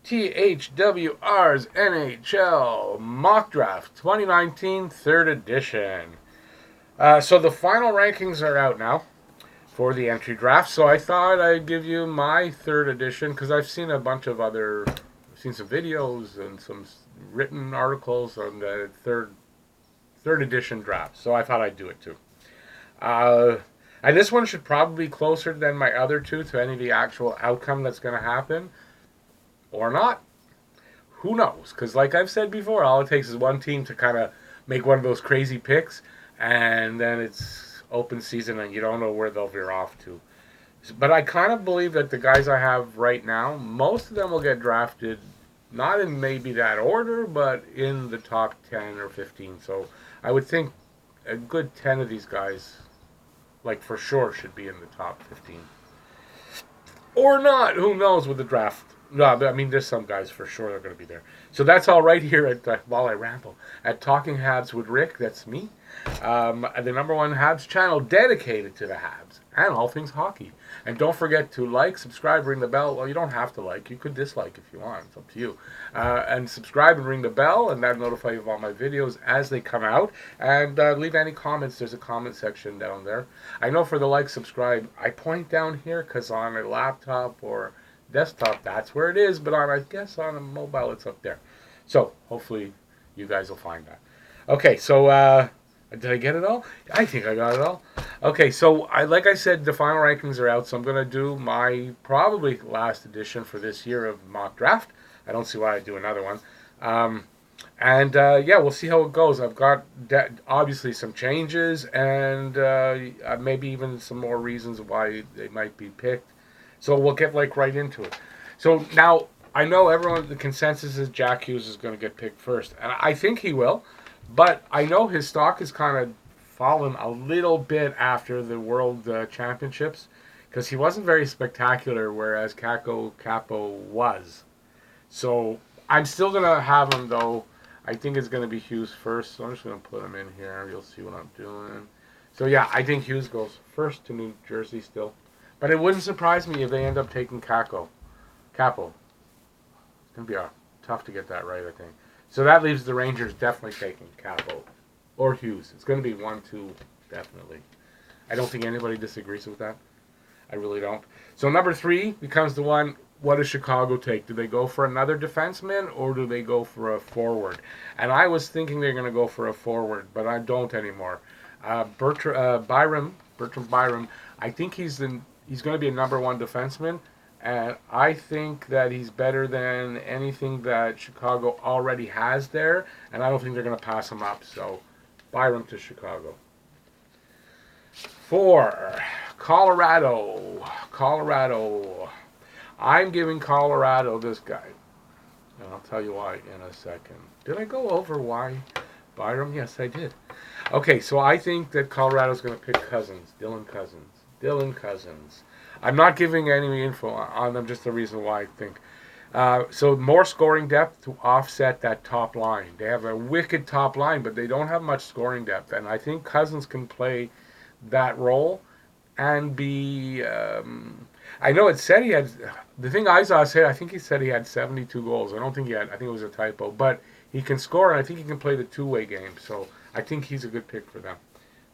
THWR's NHL Mock Draft 2019 3rd edition. So the final rankings are out now for the entry draft. So I thought I'd give you my 3rd edition because I've seen a bunch of I've seen some videos and some written articles on the third edition draft. So I thought I'd do it too. And this one should probably be closer than my other two to any of the actual outcome that's going to happen. Or not. Who knows? Because like I've said before, all it takes is one team to kind of make one of those crazy picks, and then it's open season and you don't know where they'll veer off to. But I kind of believe that the guys I have right now, most of them will get drafted, not in maybe that order, but in the top 10 or 15. So I would think a good 10 of these guys, like for sure, should be in the top 15. Or not. Who knows with the draft. No, but I mean, there's some guys for sure that are going to be there. So that's all right here at, while I ramble, at Talking Habs with Rick. That's me. The number one Habs channel dedicated to the Habs and all things hockey. And don't forget to like, subscribe, ring the bell. Well, you don't have to like. You could dislike if you want. It's up to you. And subscribe and ring the bell, and that'll notify you of all my videos as they come out. And leave any comments. There's a comment section down there. I know for the like, subscribe, I point down here because on a laptop or desktop, that's where it is, but I guess on a mobile it's up there. So hopefully you guys will find that. Okay, so did I get it all? I think I got it all. Okay, so like I said, the final rankings are out, so I'm going to do my probably last edition for this year of mock draft. I don't see why I'd do another one. Yeah, we'll see how it goes. I've got obviously some changes and maybe even some more reasons why they might be picked. So we'll get right into it. So now I know the consensus is Jack Hughes is going to get picked first, and I think he will. But I know his stock has kind of fallen a little bit after the World Championships because he wasn't very spectacular, whereas Capo was. So I'm still going to have him though. I think it's going to be Hughes first. So I'm just going to put him in here. You'll see what I'm doing. So yeah, I think Hughes goes first to New Jersey still. But it wouldn't surprise me if they end up taking Capo. It's going to be tough to get that right, I think. So that leaves the Rangers definitely taking Capo. Or Hughes. It's going to be 1-2, definitely. I don't think anybody disagrees with that. I really don't. So number 3 becomes the one, what does Chicago take? Do they go for another defenseman or do they go for a forward? And I was thinking they're going to go for a forward, but I don't anymore. Bertram Byram, I think he's going to be a number 1 defenseman, and I think that he's better than anything that Chicago already has there, and I don't think they're going to pass him up. So, Byram to Chicago. 4, Colorado. I'm giving Colorado this guy, and I'll tell you why in a second. Did I go over why Byram? Yes, I did. Okay, so I think that Colorado's going to pick Dylan Cousins. I'm not giving any info on them, just the reason why I think. So more scoring depth to offset that top line. They have a wicked top line, but they don't have much scoring depth. And I think Cousins can play that role and be... I know it said he had... The thing I saw said, I think he said he had 72 goals. I don't think he had... I think it was a typo. But he can score, and I think he can play the two-way game. So I think he's a good pick for them.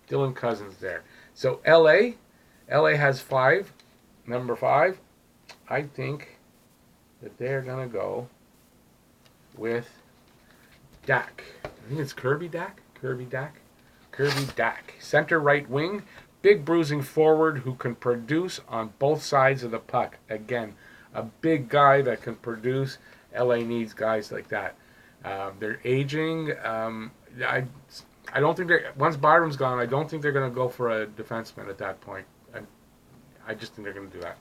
Dylan Cousins there. So LA has 5. Number 5, I think that they're going to go with Dak. I think it's Kirby Dak. Center right wing, big bruising forward who can produce on both sides of the puck. Again, a big guy that can produce. LA needs guys like that. They're aging. I don't think once Byram's gone, I don't think they're going to go for a defenseman at that point. I just think they're going to do that.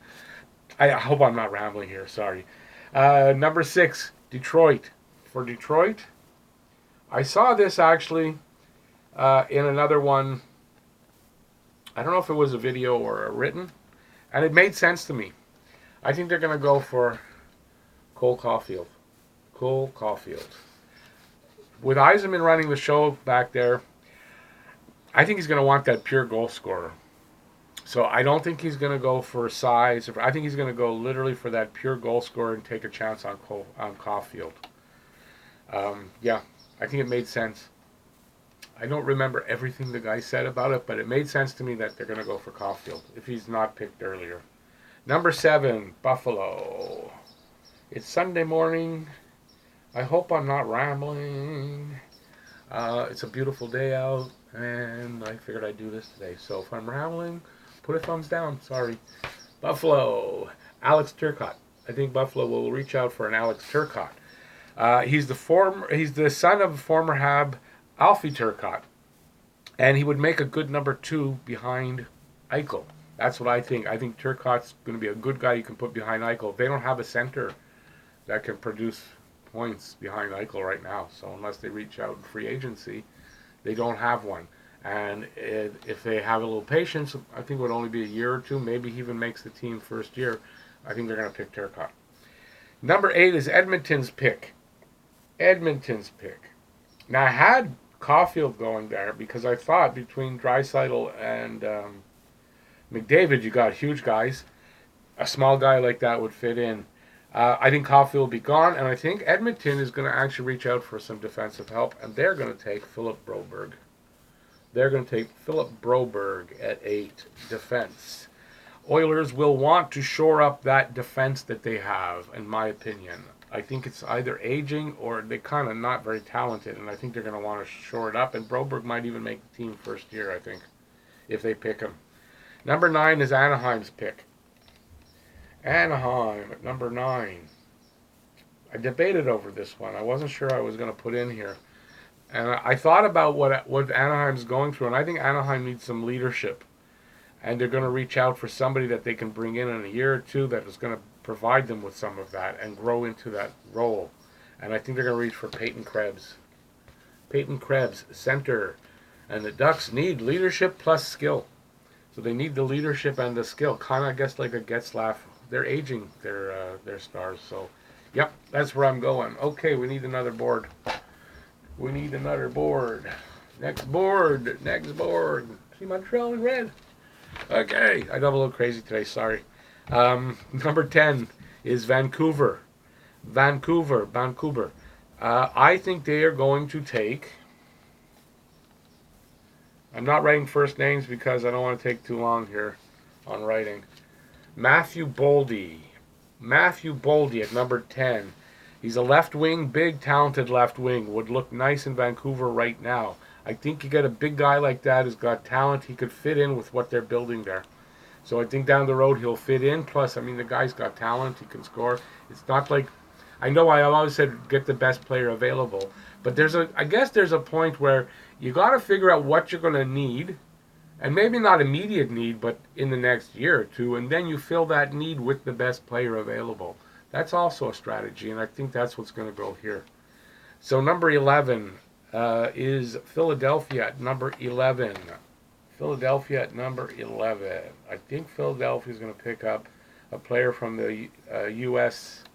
I hope I'm not rambling here. Sorry. Number 6, Detroit. For Detroit, I saw this actually in another one. I don't know if it was a video or a written, and it made sense to me. I think they're going to go for Cole Caulfield. With Yzerman running the show back there, I think he's going to want that pure goal scorer. So I don't think he's going to go for size. I think he's going to go literally for that pure goal scorer and take a chance on Caulfield. Yeah, I think it made sense. I don't remember everything the guy said about it, but it made sense to me that they're going to go for Caulfield if he's not picked earlier. Number 7, Buffalo. It's Sunday morning. I hope I'm not rambling. It's a beautiful day out, and I figured I'd do this today. So if I'm rambling, put a thumbs down. Sorry. Buffalo. Alex Turcotte. I think Buffalo will reach out for an Alex Turcotte. He's the son of former Hab Alfie Turcotte, and he would make a good number 2 behind Eichel. That's what I think. I think Turcotte's going to be a good guy you can put behind Eichel. They don't have a center that can produce points behind Eichel right now. So unless they reach out in free agency, they don't have one. And if they have a little patience, I think it would only be a year or 2. Maybe he even makes the team first year. I think they're going to pick Turcotte. Number 8 is Edmonton's pick. Edmonton's pick. Now I had Caulfield going there because I thought between Draisaitl and McDavid, you got huge guys. A small guy like that would fit in. I think Caulfield will be gone, and I think Edmonton is going to actually reach out for some defensive help, and they're going to take Philip Broberg. They're going to take Philip Broberg at 8, defense. Oilers will want to shore up that defense that they have, in my opinion. I think it's either aging or they're kind of not very talented, and I think they're going to want to shore it up, and Broberg might even make the team first year, I think, if they pick him. Number 9 is Anaheim's pick. Anaheim at number 9. I debated over this one. I wasn't sure I was going to put in here. And I thought about what Anaheim's going through, and I think Anaheim needs some leadership. And they're going to reach out for somebody that they can bring in a year or 2 that is going to provide them with some of that and grow into that role. And I think they're going to reach for Peyton Krebs. Peyton Krebs, center. And the Ducks need leadership plus skill. So they need the leadership and the skill. Kind of, I guess, like a Getzlaff. They're aging their stars. So, yep, that's where I'm going. Okay, we need another board. We need another board. Next board. Next board. See Montreal in red. Okay, I got a little crazy today. Sorry. Number 10 is Vancouver. Vancouver. I think they are going to take... I'm not writing first names because I don't want to take too long here on writing. Matthew Boldy. Matthew Boldy at number 10. He's a left wing, big, talented left wing. Would look nice in Vancouver right now. I think you get a big guy like that who's got talent. He could fit in with what they're building there. So I think down the road he'll fit in. Plus, I mean, the guy's got talent. He can score. It's not like... I know I always said get the best player available. But I guess there's a point where you got to figure out what you're going to need. And maybe not immediate need, but in the next year or 2. And then you fill that need with the best player available. That's also a strategy. And I think that's what's going to go here. So number 11 is Philadelphia at number 11. Philadelphia at number 11. I think Philadelphia is going to pick up a player from the U.S.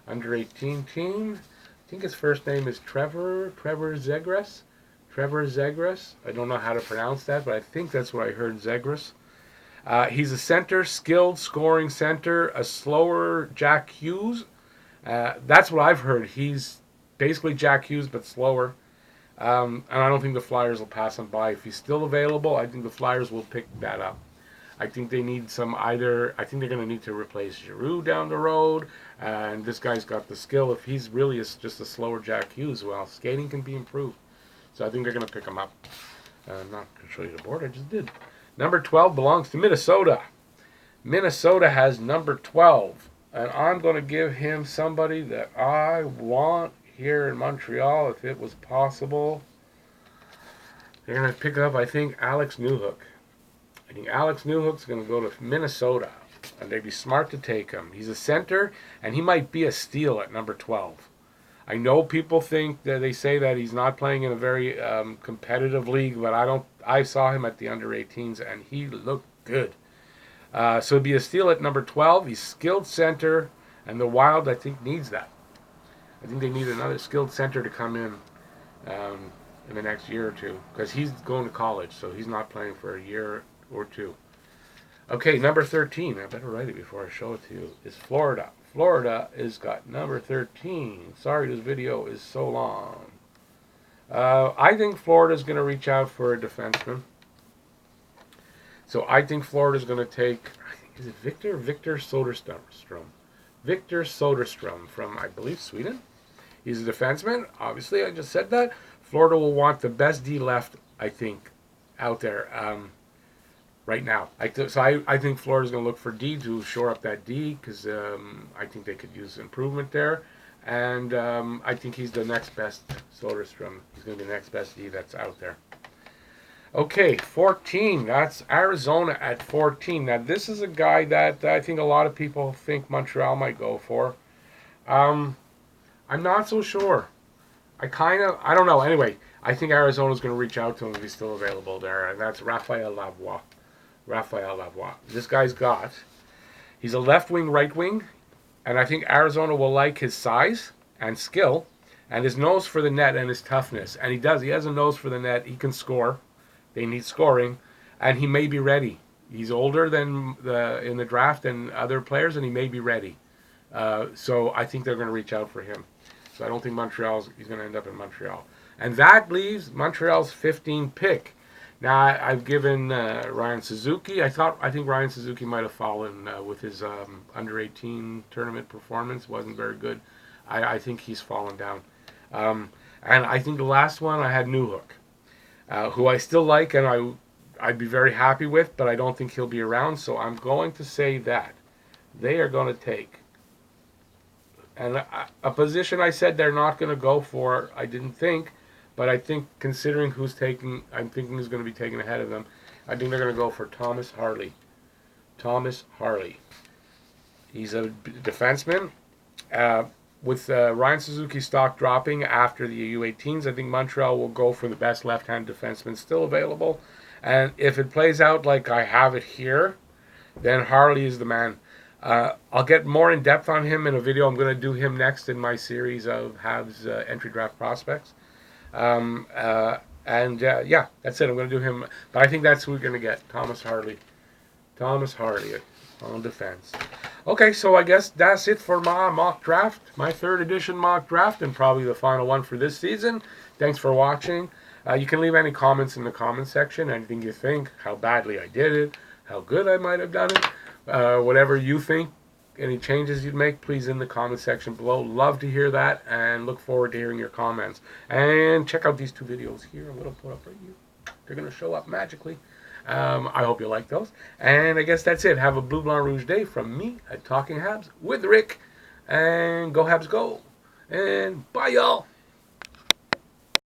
under-18 team. I think his first name is Trevor Zegras. Trevor Zegras. I don't know how to pronounce that, but I think that's what I heard, Zegras. He's a center, skilled scoring center, a slower Jack Hughes. That's what I've heard. He's basically Jack Hughes, but slower. And I don't think the Flyers will pass him by. If he's still available, I think the Flyers will pick that up. I think they need I think they're going to need to replace Giroux down the road. And this guy's got the skill. If he's really just a slower Jack Hughes, well, skating can be improved. So I think they're going to pick him up. I'm not going to show you the board. I just did. Number 12 belongs to Minnesota. Minnesota has number 12. And I'm going to give him somebody that I want here in Montreal, if it was possible. They're going to pick up, I think, Alex Newhook. I think Alex Newhook's going to go to Minnesota. And they'd be smart to take him. He's a center, and he might be a steal at number 12. I know people think that they say that he's not playing in a very competitive league, but I saw him at the under-18s, and he looked good. So it'd be a steal at number 12. He's skilled center, and the Wild, I think, needs that. I think they need another skilled center to come in the next year or 2, because he's going to college, so he's not playing for a year or 2. Okay, number 13. I better write it before I show it to you. Is Florida. Florida is got number 13. Sorry, this video is so long. I think Florida's going to reach out for a defenseman. So I think Florida's going to take, is it Victor Soderstrom? Victor Soderstrom from, I believe, Sweden. He's a defenseman. Obviously, I just said that. Florida will want the best D left, I think, out there right now. I think Florida's going to look for D to shore up that D because I think they could use improvement there. And I think he's the next best Soderstrom. He's going to be the next best D that's out there. Okay, 14. That's Arizona at 14. Now, this is a guy that I think a lot of people think Montreal might go for. I'm not so sure. I don't know. Anyway, I think Arizona's going to reach out to him if he's still available there. And that's Raphael Lavoie. This guy's he's a left wing, right wing. And I think Arizona will like his size and skill and his nose for the net and his toughness. And he does. He has a nose for the net. He can score. They need scoring. And he may be ready. He's older than in the draft than other players, and he may be ready. So I think they're going to reach out for him. So I don't think he's going to end up in Montreal. And that leaves Montreal's 15 pick. Now, I've given Ryan Suzuki. I think Ryan Suzuki might have fallen with his under-18 tournament performance. Wasn't very good. I think he's fallen down. And I think the last one, I had Newhook, who I still like and I'd be very happy with, but I don't think he'll be around. So I'm going to say that they are going to take. And a position I said they're not going to go for, I didn't think. But I think, considering who's taking, I'm thinking who's going to be taken ahead of them, I think they're going to go for Thomas Harley. Thomas Harley. He's a defenseman. With Ryan Suzuki's stock dropping after the U18s, I think Montreal will go for the best left-hand defenseman still available. And if it plays out like I have it here, then Harley is the man. I'll get more in depth on him in a video. I'm going to do him next in my series of Habs entry draft prospects. Yeah, that's it. I'm going to do him. But I think that's who we're going to get. Thomas Harley on defense. Okay, so I guess that's it for my mock draft. My 3rd edition mock draft and probably the final one for this season. Thanks for watching. You can leave any comments in the comment section. Anything you think, how badly I did it, how good I might have done it. Whatever you think. Any changes you'd make, please in the comment section below. Love to hear that and look forward to hearing your comments. And check out these 2 videos here. I'm going to put up right here. They're going to show up magically. I hope you like those. And I guess that's it. Have a Blue Blanc Rouge day from me at Talking Habs with Rick. And go Habs go. And bye, y'all.